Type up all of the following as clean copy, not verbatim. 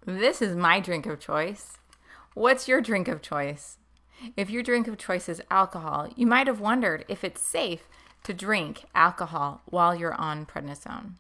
This is my drink of choice. What's your drink of choice? If your drink of choice is alcohol, you might have wondered if it's safe to drink alcohol while you're on prednisone.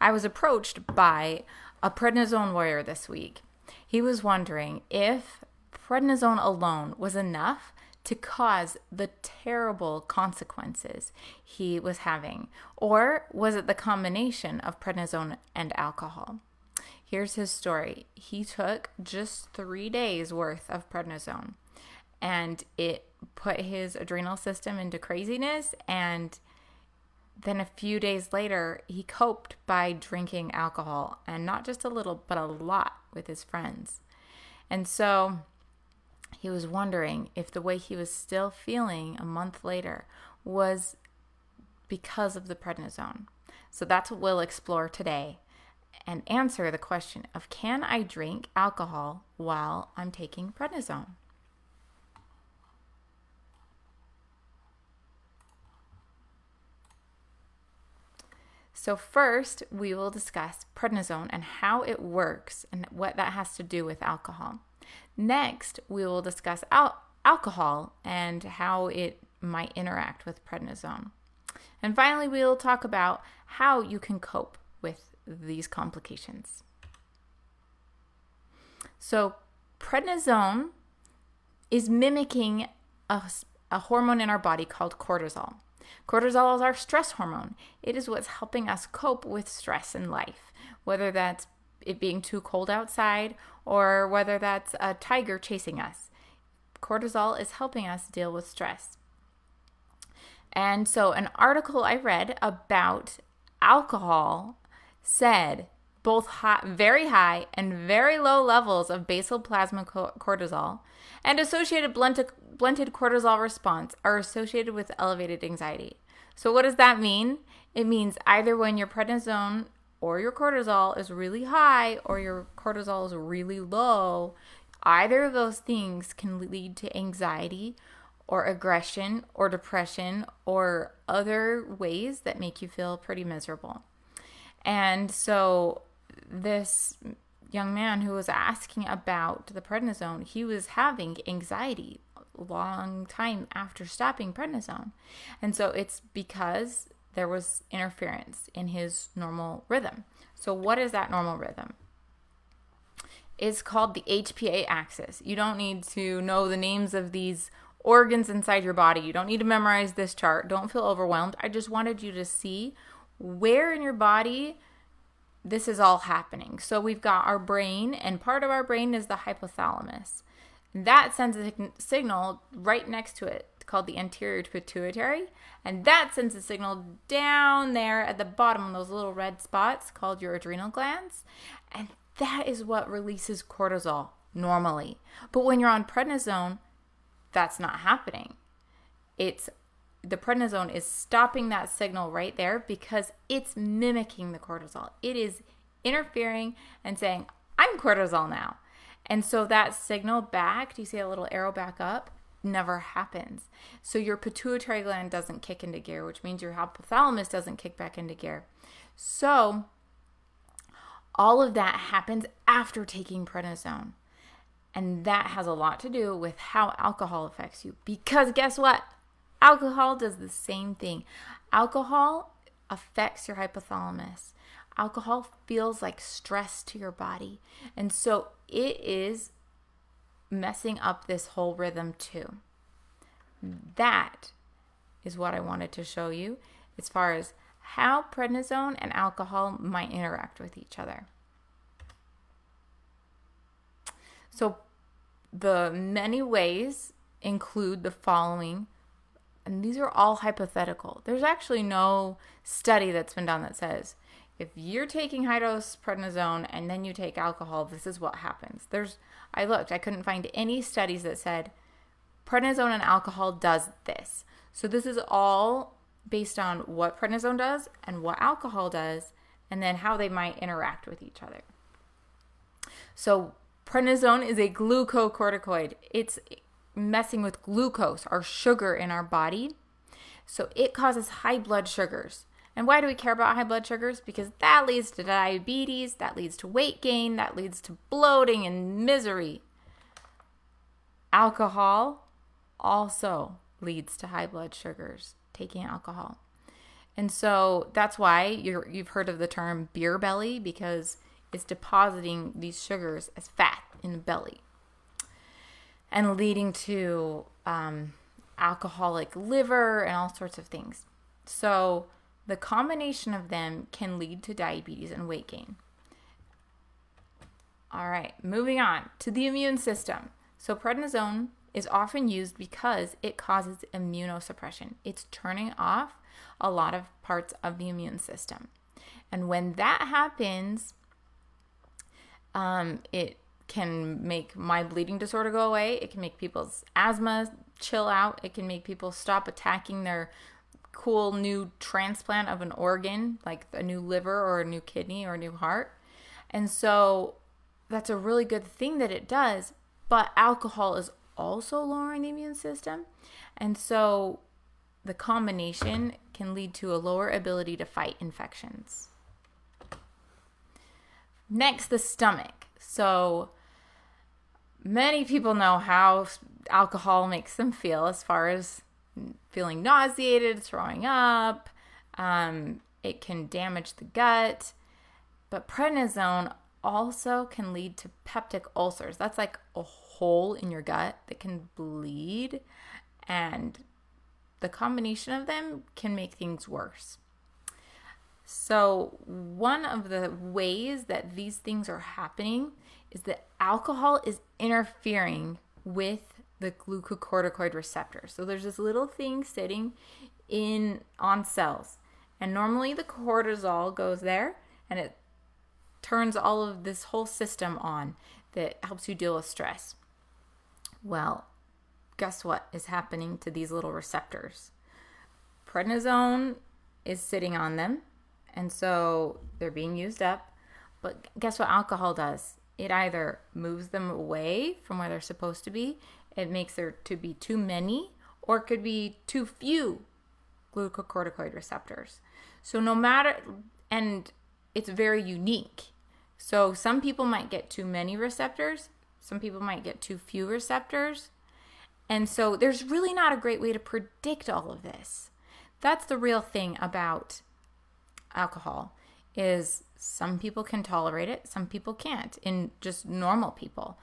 I was approached by a prednisone warrior this week. He was wondering if prednisone alone was enough to cause the terrible consequences he was having, or was it the combination of prednisone and alcohol? Here's his story. He took just 3 days worth of prednisone, and it put his adrenal system into craziness, and then a few days later, he coped by drinking alcohol, and not just a little, but a lot with his friends. And so he was wondering if the way he was still feeling a month later was because of the prednisone. So that's what we'll explore today and answer the question of, can I drink alcohol while I'm taking prednisone? So first, we will discuss prednisone and how it works and what that has to do with alcohol. Next, we will discuss alcohol and how it might interact with prednisone. And finally, we will talk about how you can cope with these complications. So prednisone is mimicking a hormone in our body called cortisol. Cortisol is our stress hormone. It is what's helping us cope with stress in life, whether that's it being too cold outside or whether that's a tiger chasing us. Cortisol is helping us deal with stress. And so an article I read about alcohol said both very high and very low levels of basal plasma cortisol and associated blunted cortisol response are associated with elevated anxiety. So what does that mean? It means either when your prednisone or your cortisol is really high or your cortisol is really low, either of those things can lead to anxiety or aggression or depression or other ways that make you feel pretty miserable. And so this young man who was asking about the prednisone, he was having anxiety a long time after stopping prednisone. And so it's because there was interference in his normal rhythm. So what is that normal rhythm? It's called the HPA axis. You don't need to know the names of these organs inside your body. You don't need to memorize this chart. Don't feel overwhelmed. I just wanted you to see where in your body this is all happening. So we've got our brain, and part of our brain is the hypothalamus. That sends a signal right next to it called the anterior pituitary, and that sends a signal down there at the bottom of those little red spots called your adrenal glands, and that is what releases cortisol normally. But when you're on prednisone, that's not happening. The prednisone is stopping that signal right there because it's mimicking the cortisol. It is interfering and saying, I'm cortisol now. And so that signal back, do you see a little arrow back up? Never happens. So your pituitary gland doesn't kick into gear, which means your hypothalamus doesn't kick back into gear. So all of that happens after taking prednisone. And that has a lot to do with how alcohol affects you. Because guess what? Alcohol does the same thing. Alcohol affects your hypothalamus. Alcohol feels like stress to your body. And so it is messing up this whole rhythm too. That is what I wanted to show you as far as how prednisone and alcohol might interact with each other. So the many ways include the following, and these are all hypothetical. There's actually no study that's been done that says if you're taking high-dose prednisone and then you take alcohol, this is what happens. I looked, I couldn't find any studies that said prednisone and alcohol does this. So this is all based on what prednisone does and what alcohol does, and then how they might interact with each other. So prednisone is a glucocorticoid. It's messing with glucose, our sugar in our body. So it causes high blood sugars. And why do we care about high blood sugars? Because that leads to diabetes, that leads to weight gain, that leads to bloating and misery. Alcohol also leads to high blood sugars, taking alcohol. And so that's why you've heard of the term beer belly, because it's depositing these sugars as fat in the belly and leading to alcoholic liver and all sorts of things. So the combination of them can lead to diabetes and weight gain. All right, moving on to the immune system. So prednisone is often used because it causes immunosuppression. It's turning off a lot of parts of the immune system. And when that happens, it can make my bleeding disorder go away. It can make people's asthma chill out. It can make people stop attacking their cool new transplant of an organ, like a new liver or a new kidney or a new heart. And so that's a really good thing that it does. But alcohol is also lowering the immune system. And so the combination can lead to a lower ability to fight infections. Next, the stomach. So many people know how alcohol makes them feel as far as feeling nauseated, throwing up. It can damage the gut. But prednisone also can lead to peptic ulcers. That's like a hole in your gut that can bleed, and the combination of them can make things worse. So one of the ways that these things are happening is that alcohol is interfering with the glucocorticoid receptors. So there's this little thing sitting on cells, and normally the cortisol goes there and it turns all of this whole system on that helps you deal with stress. Well, guess what is happening to these little receptors? Prednisone is sitting on them, and so they're being used up. But guess what alcohol does? It either moves them away from where they're supposed to be, it makes there to be too many, or it could be too few glucocorticoid receptors. So and it's very unique. So some people might get too many receptors, some people might get too few receptors. And so there's really not a great way to predict all of this. That's the real thing about alcohol, is some people can tolerate it, some people can't, in just normal people.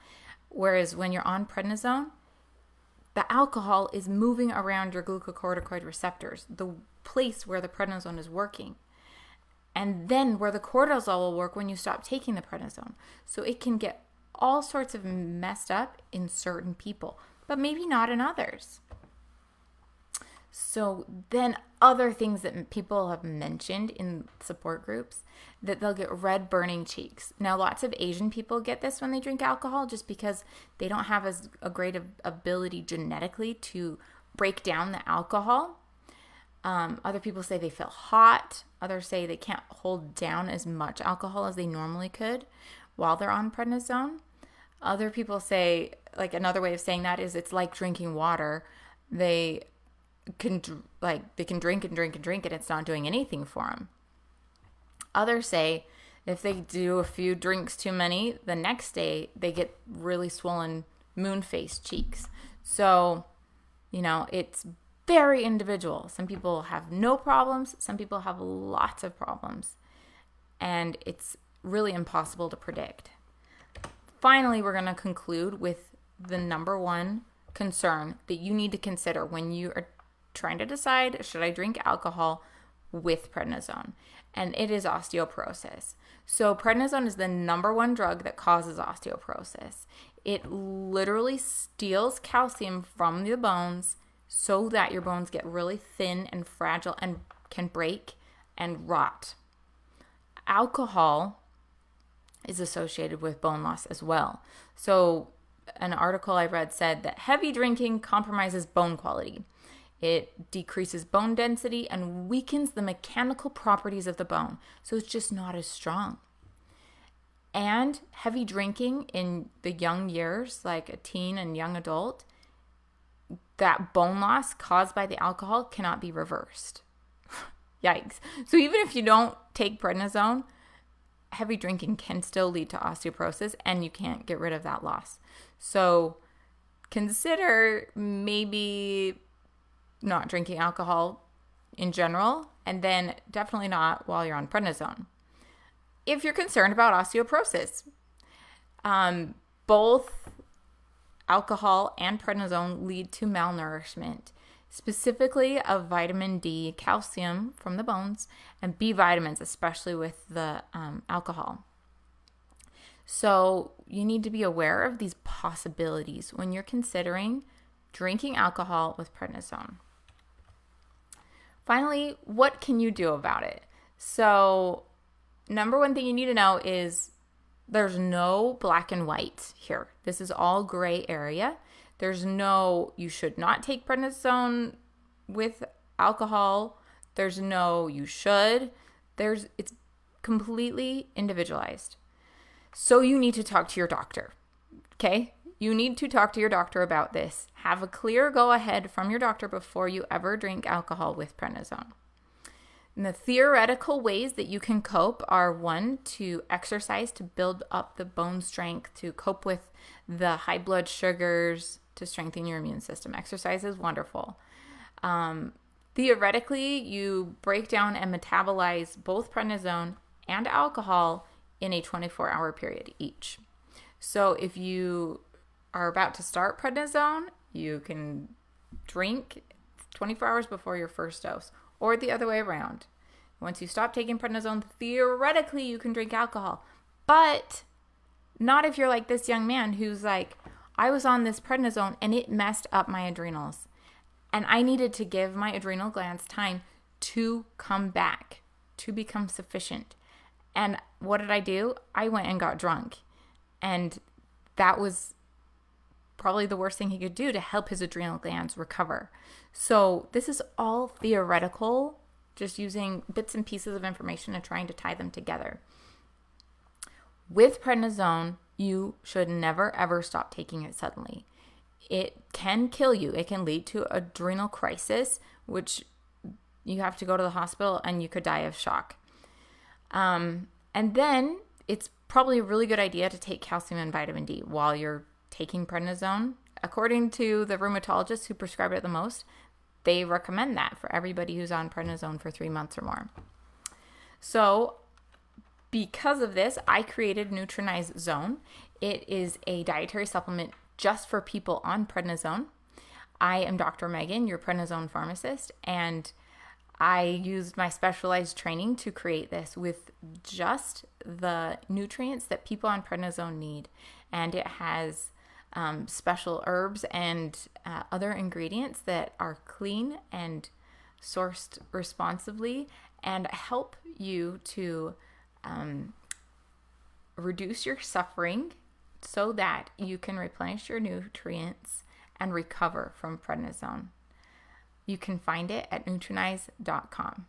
Whereas when you're on prednisone, the alcohol is moving around your glucocorticoid receptors, the place where the prednisone is working, and then where the cortisol will work when you stop taking the prednisone. So it can get all sorts of messed up in certain people, but maybe not in others. So then other things that people have mentioned in support groups, that they'll get red burning cheeks. Now, lots of Asian people get this when they drink alcohol just because they don't have as a great ability genetically to break down the alcohol. Other people say they feel hot. Others say they can't hold down as much alcohol as they normally could while they're on prednisone. Other people say, like, another way of saying that is it's like drinking water. They can drink and drink and drink, and it's not doing anything for them. Others say if they do a few drinks too many, the next day they get really swollen moon-faced cheeks. So, it's very individual. Some people have no problems. Some people have lots of problems. And it's really impossible to predict. Finally, we're going to conclude with the number one concern that you need to consider when you are trying to decide, should I drink alcohol with prednisone? And it is osteoporosis. So prednisone is the number one drug that causes osteoporosis. It literally steals calcium from the bones so that your bones get really thin and fragile and can break and rot. Alcohol is associated with bone loss as well. So an article I read said that heavy drinking compromises bone quality. It decreases bone density and weakens the mechanical properties of the bone. So it's just not as strong. And heavy drinking in the young years, like a teen and young adult, that bone loss caused by the alcohol cannot be reversed. Yikes. So even if you don't take prednisone, heavy drinking can still lead to osteoporosis and you can't get rid of that loss. So consider maybe not drinking alcohol in general, and then definitely not while you're on prednisone. If you're concerned about osteoporosis, both alcohol and prednisone lead to malnourishment, specifically of vitamin D, calcium from the bones, and B vitamins, especially with the alcohol. So you need to be aware of these possibilities when you're considering drinking alcohol with prednisone. Finally, what can you do about it? So number one thing you need to know is there's no black and white here. This is all gray area. There's no, you should not take prednisone with alcohol. There's no, you should. It's completely individualized. So you need to talk to your doctor, okay? You need to talk to your doctor about this. Have a clear go-ahead from your doctor before you ever drink alcohol with prednisone. And the theoretical ways that you can cope are, one, to exercise to build up the bone strength, to cope with the high blood sugars, to strengthen your immune system. Exercise is wonderful. Theoretically, you break down and metabolize both prednisone and alcohol in a 24-hour period each. So if you are about to start prednisone, you can drink 24 hours before your first dose, or the other way around. Once you stop taking prednisone, theoretically you can drink alcohol, but not if you're like this young man who's like, I was on this prednisone and it messed up my adrenals, and I needed to give my adrenal glands time to come back, to become sufficient. And what did I do? I went and got drunk, and that was probably the worst thing he could do to help his adrenal glands recover. So this is all theoretical, just using bits and pieces of information and trying to tie them together. With prednisone, you should never, ever stop taking it suddenly. It can kill you. It can lead to adrenal crisis, which you have to go to the hospital and you could die of shock. And then it's probably a really good idea to take calcium and vitamin D while you're taking prednisone. According to the rheumatologist who prescribed it the most, they recommend that for everybody who's on prednisone for 3 months or more. So because of this, I created Nutrinize Zone. It is a dietary supplement just for people on prednisone. I am Dr. Megan, your prednisone pharmacist, and I used my specialized training to create this with just the nutrients that people on prednisone need. And it has special herbs and other ingredients that are clean and sourced responsibly and help you to reduce your suffering so that you can replenish your nutrients and recover from prednisone. You can find it at nutrinize.com.